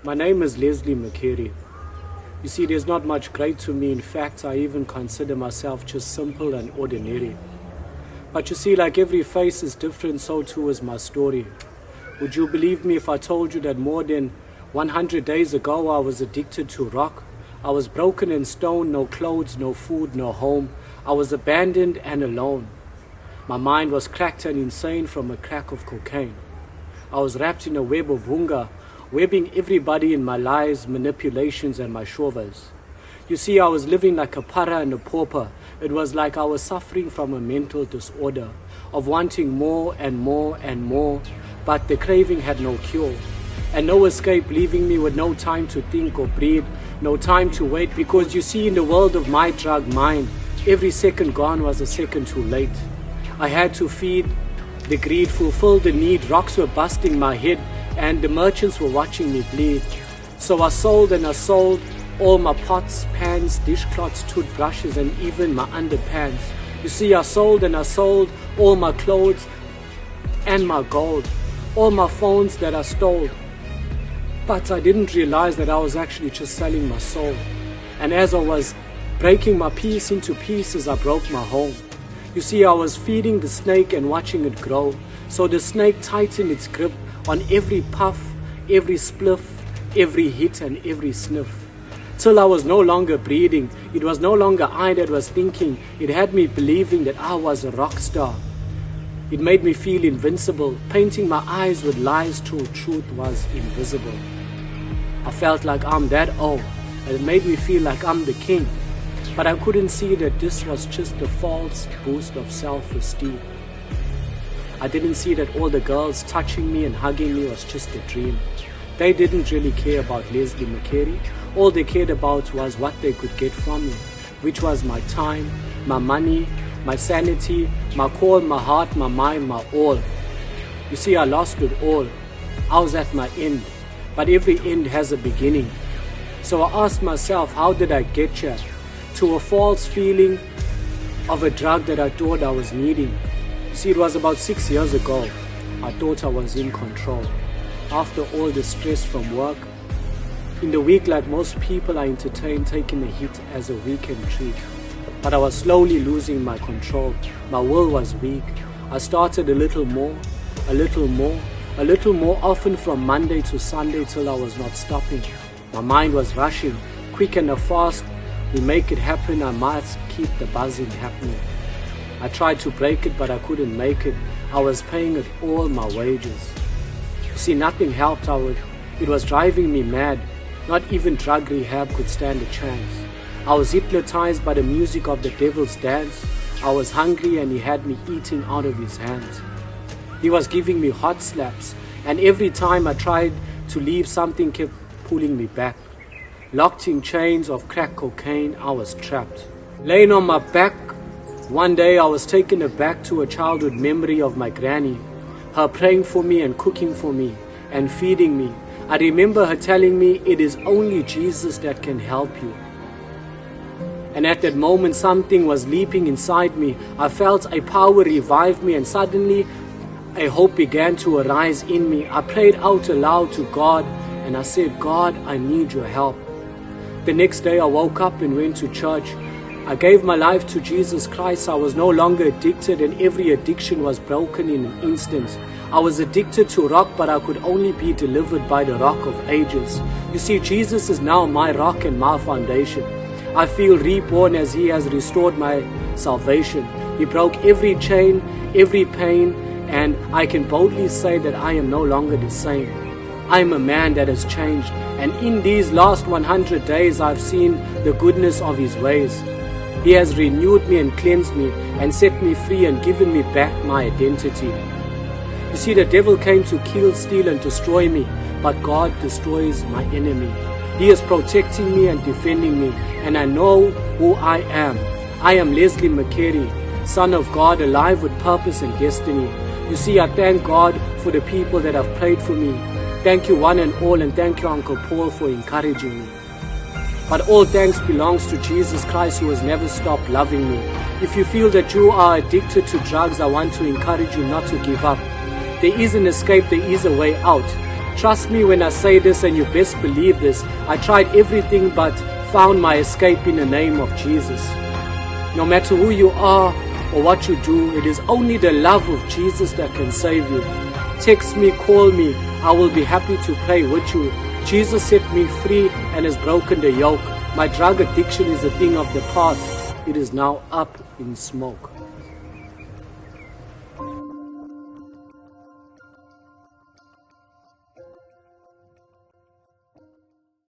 My name is Leslie McKERRY. You see, there's not much great to me. In fact, I even consider myself just simple and ordinary. But you see, like every face is different, so too is my story. Would you believe me if I told you that more than 100 days ago I was addicted to rock? I was broken and stoned, no clothes, no food, no home. I was abandoned and alone. My mind was cracked and insane from a crack of cocaine. I was wrapped in a web of hunger, webbing everybody in my lies, manipulations, and my shovas. You see, I was living like a para and a pauper. It was like I was suffering from a mental disorder of wanting more and more and more, but the craving had no cure and no escape, leaving me with no time to think or breathe, no time to wait, because you see, in the world of my drug mind, every second gone was a second too late. I had to feed the greed, fulfill the need. Rocks were busting my head and the merchants were watching me bleed. So I sold and I sold all my pots, pans, dishcloths, toothbrushes, and even my underpants. You see, I sold and I sold all my clothes and my gold, all my phones that I stole. But I didn't realize that I was actually just selling my soul. And as I was breaking my piece into pieces, I broke my home. You see, I was feeding the snake and watching it grow. So the snake tightened its grip on every puff, every spliff, every hit, and every sniff. Till I was no longer breathing. It was no longer I that was thinking. It had me believing that I was a rock star. It made me feel invincible, painting my eyes with lies till truth was invisible. I felt like I'm that old, and it made me feel like I'm the king. But I couldn't see that this was just a false boost of self-esteem. I didn't see that all the girls touching me and hugging me was just a dream. They didn't really care about Leslie McKERRY. All they cared about was what they could get from me, which was my time, my money, my sanity, my call, my heart, my mind, my all. You see, I lost it all. I was at my end, but every end has a beginning. So I asked myself, how did I get here? To a false feeling of a drug that I thought I was needing. You see, it was about 6 years ago. I thought I was in control. After all the stress from work, in the week, like most people, I entertained taking a hit as a weekend treat. But I was slowly losing my control. My will was weak. I started a little more, a little more, a little more, often from Monday to Sunday till I was not stopping. My mind was rushing, quick and fast. We make it happen, I must keep the buzzing happening. I tried to break it, but I couldn't make it. I was paying it all my wages. You see, nothing helped. It was driving me mad. Not even drug rehab could stand a chance. I was hypnotized by the music of the devil's dance. I was hungry and he had me eating out of his hands. He was giving me hot slaps, and every time I tried to leave, something kept pulling me back. Locked in chains of crack cocaine, I was trapped. Laying on my back, one day I was taken aback to a childhood memory of my granny, her praying for me and cooking for me and feeding me. I remember her telling me, it is only Jesus that can help you. And at that moment, something was leaping inside me. I felt a power revive me, and suddenly a hope began to arise in me. I prayed out aloud to God and I said, God, I need your help. The next day I woke up and went to church. I gave my life to Jesus Christ. I was no longer addicted, and every addiction was broken in an instant. I was addicted to rock, but I could only be delivered by the rock of ages. You see, Jesus is now my rock and my foundation. I feel reborn as he has restored my salvation. He broke every chain, every pain, and I can boldly say that I am no longer the same. I am a man that has changed, and in these last 100 days I've seen the goodness of his ways. He has renewed me and cleansed me and set me free and given me back my identity. You see, the devil came to kill, steal, and destroy me, but God destroys my enemy. He is protecting me and defending me, and I know who I am. I am Leslie McKERRY, Son of God, alive with purpose and destiny. You see, I thank God for the people that have prayed for me. Thank you one and all, and thank you Uncle Paul for encouraging me. But all thanks belongs to Jesus Christ, who has never stopped loving me. If you feel that you are addicted to drugs, I want to encourage you not to give up. There is an escape, there is a way out. Trust me when I say this, and you best believe this. I tried everything but found my escape in the name of Jesus. No matter who you are or what you do, it is only the love of Jesus that can save you. Text me, call me. I will be happy to pray with you. Jesus set me free and has broken the yoke. My drug addiction is a thing of the past. It is now up in smoke.